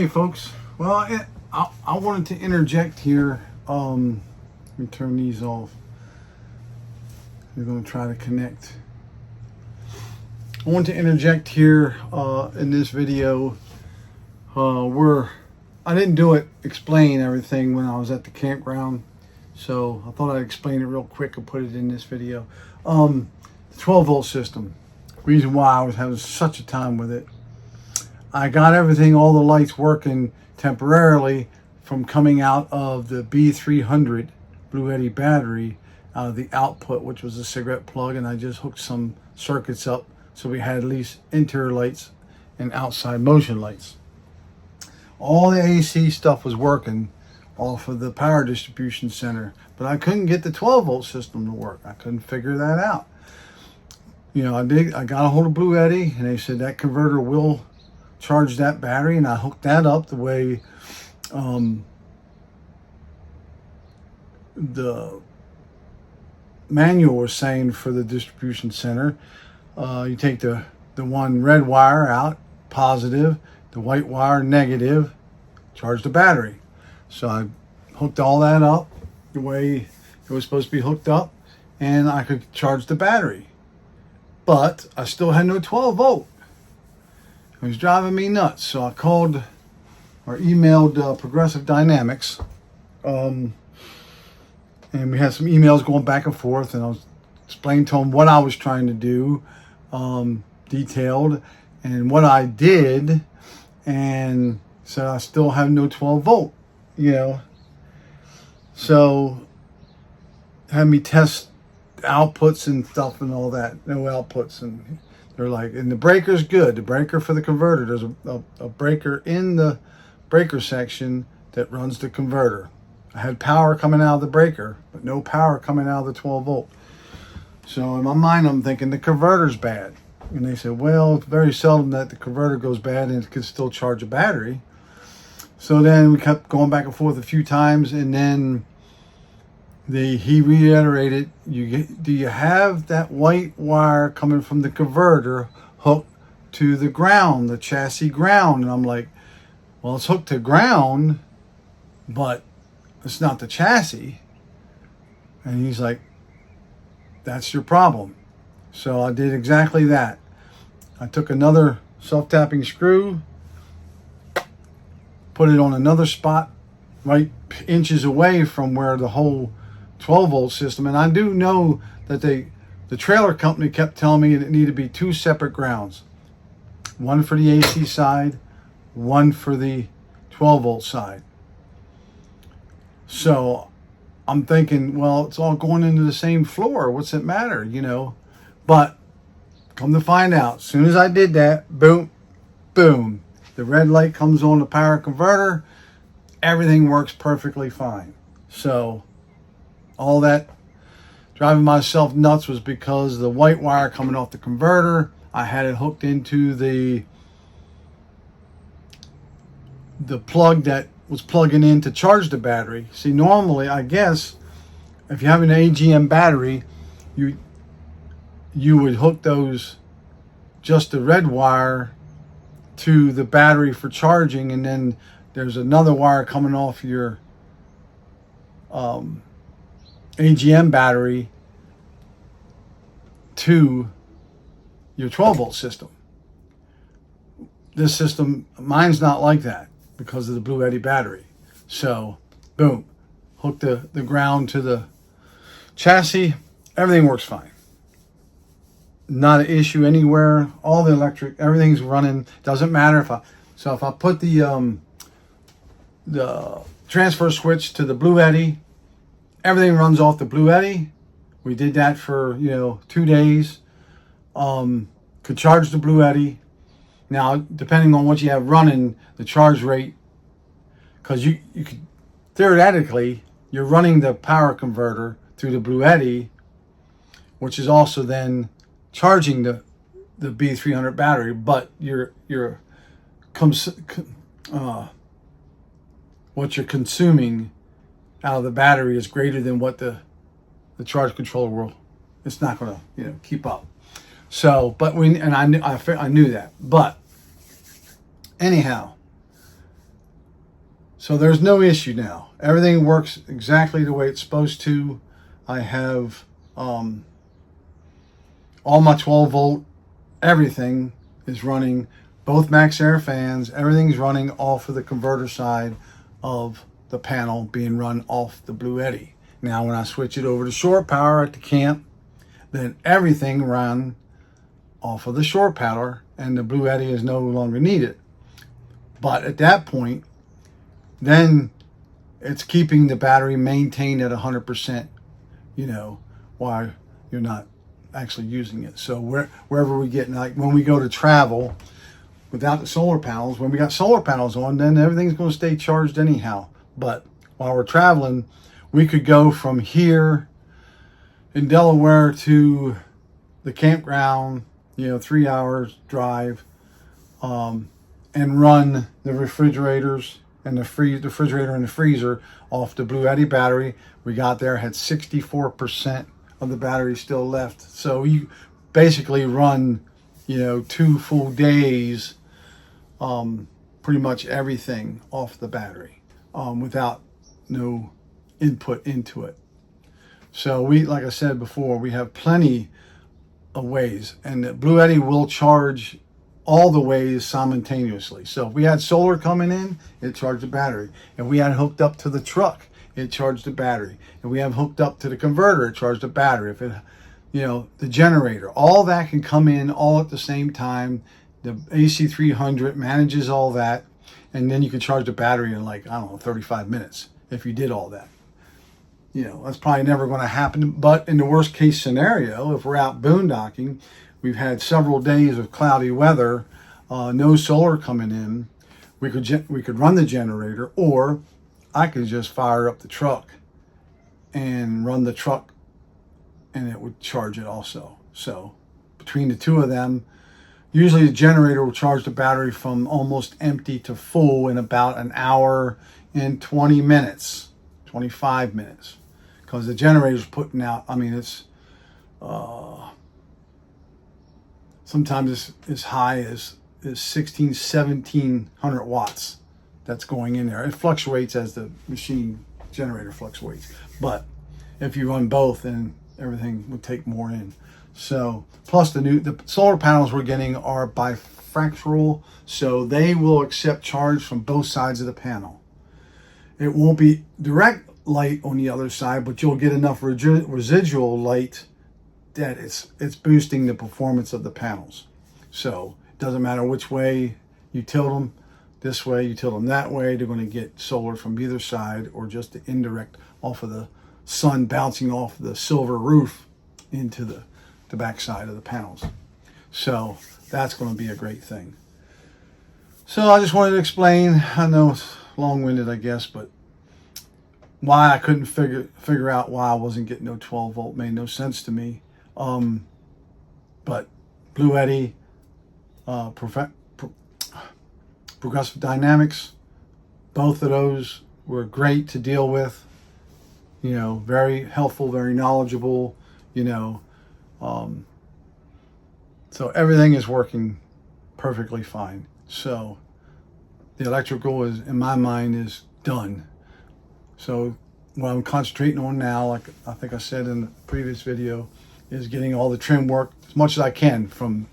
Hey folks, well I wanted to interject here. Let me turn these off. We're going to try to connect. I want to interject here in this video where I didn't explain everything when I was at the campground, so I thought I'd explain it real quick and put it in this video. The 12 volt system, reason why I was having such a time with it. I got everything, all the lights working temporarily from coming out of the B300 Bluetti battery out of the output, which was a cigarette plug, and I just hooked some circuits up so we had at least interior lights and outside motion lights. All the AC stuff was working off of the power distribution center, but I couldn't get the 12 volt system to work. I couldn't figure that out. You know, I got a hold of Bluetti, and they said that converter will charge that battery, and I hooked that up the way the manual was saying for the distribution center. You take the one red wire out, positive, the white wire, negative, charge the battery. So I hooked all that up the way it was supposed to be hooked up, and I could charge the battery. But I still had no 12 volt. It was driving me nuts, so I called or emailed Progressive Dynamics, and we had some emails going back and forth, and I was explaining to them what I was trying to do, detailed, and what I did, and said I still have no 12 volt, you know. So had me test outputs and stuff and all that, no outputs, and they're like, and the breaker's good. The breaker for the converter, there's a breaker in the breaker section that runs the converter. I had power coming out of the breaker, but no power coming out of the 12 volt. So in my mind, I'm thinking the converter's bad. And they said, well, it's very seldom that the converter goes bad and it can still charge a battery. So then we kept going back and forth a few times, and then he reiterated, do you have that white wire coming from the converter hooked to the ground, the chassis ground? And I'm like, well, it's hooked to ground, but it's not the chassis. And he's like, that's your problem. So I did exactly that. I took another self-tapping screw, put it on another spot right inches away from where the whole 12 volt system, and I do know that the trailer company kept telling me it needed to be two separate grounds, one for the AC side, one for the 12 volt side. So I'm thinking, well, it's all going into the same floor, what's it matter, you know? But come to find out, as soon as I did that, boom, boom, the red light comes on the power converter, everything works perfectly fine. So all that driving myself nuts was because the white wire coming off the converter, I had it hooked into the plug that was plugging in to charge the battery. See, normally, I guess, if you have an AGM battery, you would hook just the red wire to the battery for charging, and then there's another wire coming off your AGM battery to your 12 volt system. This system, mine's not like that because of the Bluetti battery. So boom, hook the ground to the chassis, everything works fine. Not an issue anywhere. All the electric, everything's running. Doesn't matter if I put the transfer switch to the Bluetti, everything runs off the Bluetti. We did that for 2 days. Could charge the Bluetti. Now, depending on what you have running, the charge rate, because you could theoretically, you're running the power converter through the Bluetti, which is also then charging the B300 battery, but what you're consuming out of the battery is greater than what the charge controller will. It's not going to keep up. So, but I knew that. But anyhow, So there's no issue now. Everything works exactly the way it's supposed to. I have all my 12 volt, everything is running. Both max air fans, everything's running off of the converter side of the panel, being run off the Blue Eddy. Now when I switch it over to shore power at the camp, then everything ran off of the shore power and the Blue Eddy is no longer needed. But at that point, then it's keeping the battery maintained at 100%, while you're not actually using it. So wherever we get, like when we go to travel without the solar panels, when we got solar panels on, then everything's going to stay charged anyhow. But while we're traveling, we could go from here in Delaware to the campground, 3 hours drive, and run the refrigerators and the refrigerator and the freezer off the Blue Eddy battery. We got there, had 64% of the battery still left. So you basically run, 2 full days, pretty much everything off the battery, without no input into it. So like I said before, we have plenty of ways, and the Blue Eddy will charge all the ways simultaneously. So if we had solar coming in, it charged the battery. If we had hooked up to the truck, it charged the battery. If we have hooked up to the converter, it charged the battery. If it, the generator, all that can come in all at the same time. The AC300 manages all that, and then you can charge the battery in 35 minutes if you did all that. That's probably never going to happen. But in the worst case scenario, if we're out boondocking, we've had several days of cloudy weather, no solar coming in, we could run the generator, or I could just fire up the truck and run the truck, and it would charge it also. So between the two of them, usually the generator will charge the battery from almost empty to full in about an hour and 20 minutes, 25 minutes. Because the generator's putting out, it's sometimes it's as high as 1700 watts that's going in there. It fluctuates as the machine generator fluctuates. But if you run both, then everything would take more in. So plus the solar panels we're getting are bifractal, so they will accept charge from both sides of the panel. It won't be direct light on the other side, but you'll get enough residual light that it's boosting the performance of the panels. So it doesn't matter which way you tilt them, this way, you tilt them that way, they're going to get solar from either side, or just the indirect off of the sun bouncing off the silver roof into the back side of the panels. So that's going to be a great thing. So I just wanted to explain, I know it's long-winded, I guess, but why I couldn't figure out why I wasn't getting no 12 volt made no sense to me. But Blue Eddy, Progressive Dynamics, both of those were great to deal with. Very helpful, very knowledgeable. So everything is working perfectly fine. So the electrical is, in my mind, is done. So what I'm concentrating on now, like I think I said in the previous video, is getting all the trim work as much as I can from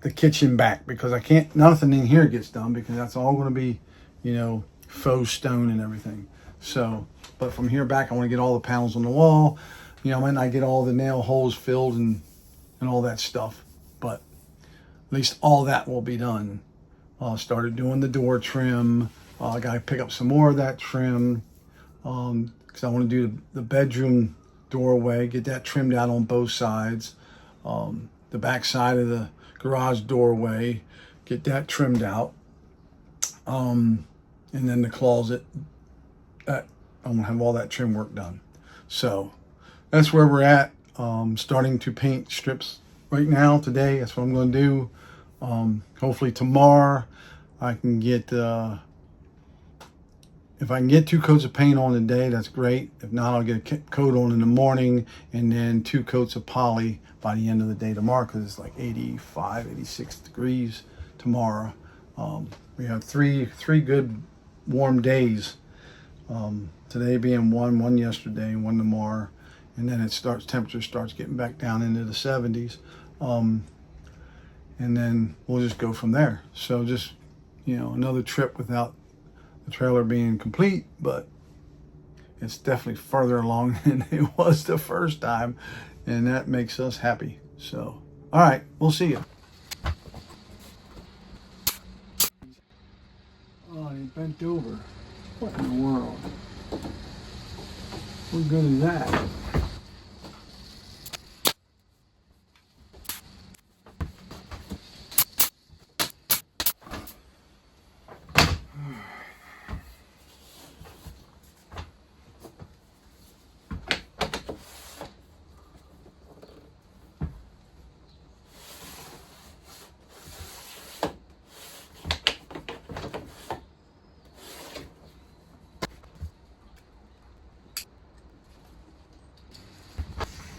the kitchen back, because nothing in here gets done, because that's all going to be, faux stone and everything. So, but from here back, I want to get all the panels on the wall. I get all the nail holes filled and all that stuff. But at least all that will be done. Started doing the door trim. I got to pick up some more of that trim, because I want to do the bedroom doorway, get that trimmed out on both sides. The back side of the garage doorway, get that trimmed out. And then the closet, I'm going to have all that trim work done. So that's where we're at. Starting to paint strips right now today. That's what I'm going to do. Hopefully tomorrow I can get, if I can get 2 coats of paint on today, that's great. If not, I'll get a coat on in the morning, and then 2 coats of poly by the end of the day tomorrow, because it's like 85, 86 degrees tomorrow. We have three good warm days. Today being one yesterday, one tomorrow, and then temperature starts getting back down into the 70s. And then we'll just go from there. So just, another trip without the trailer being complete, but it's definitely further along than it was the first time, and that makes us happy. So, all right, we'll see you. Oh, he bent over. What in the world? What good is that?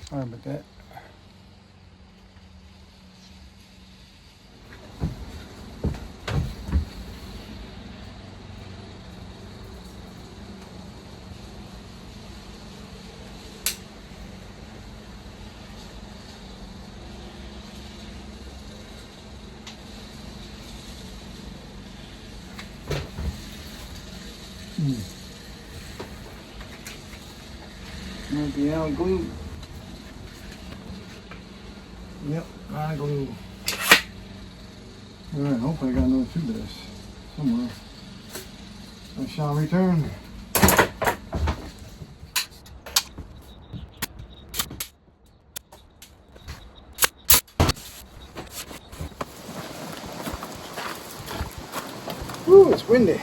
Sorry about that. Might be out of glue. Yep, out of glue. Alright, hopefully I got another tube of this somewhere. I shall return. Woo, it's windy.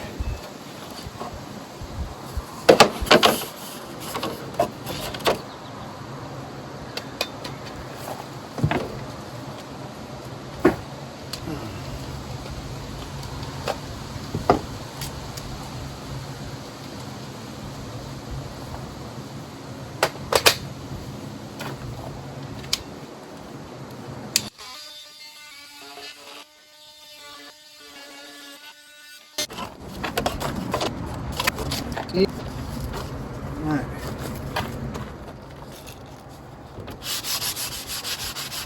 Alright.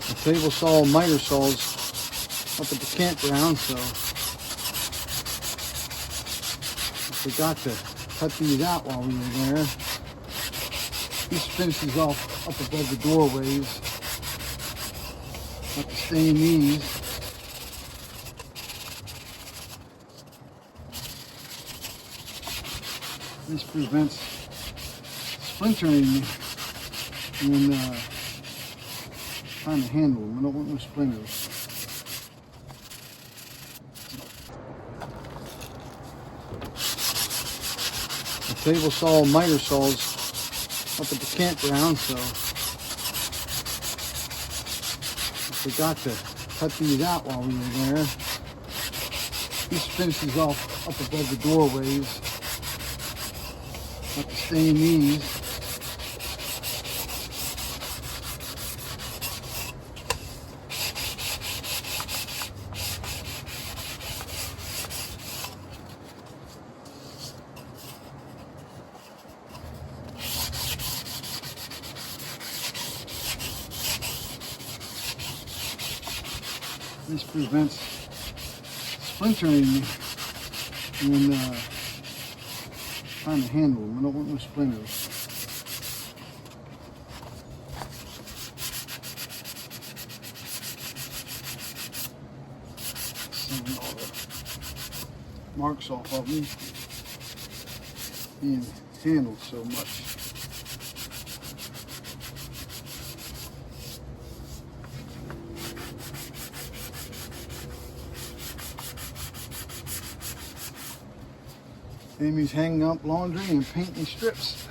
The table saw miter saws up at the campground, so I forgot to cut these out while we were there. Just finish these off up above the doorways. Have to stain these. This prevents splintering when trying to handle them. I don't want no splinters. The table saw miter saws up at the campground, so I forgot to cut these out while we were there. Just finish these off up above the doorways. Have to stain these. This prevents splintering when trying to handle them. I don't want no splinters. Saving all the marks off of me being handled so much. Amy's hanging up laundry and painting strips.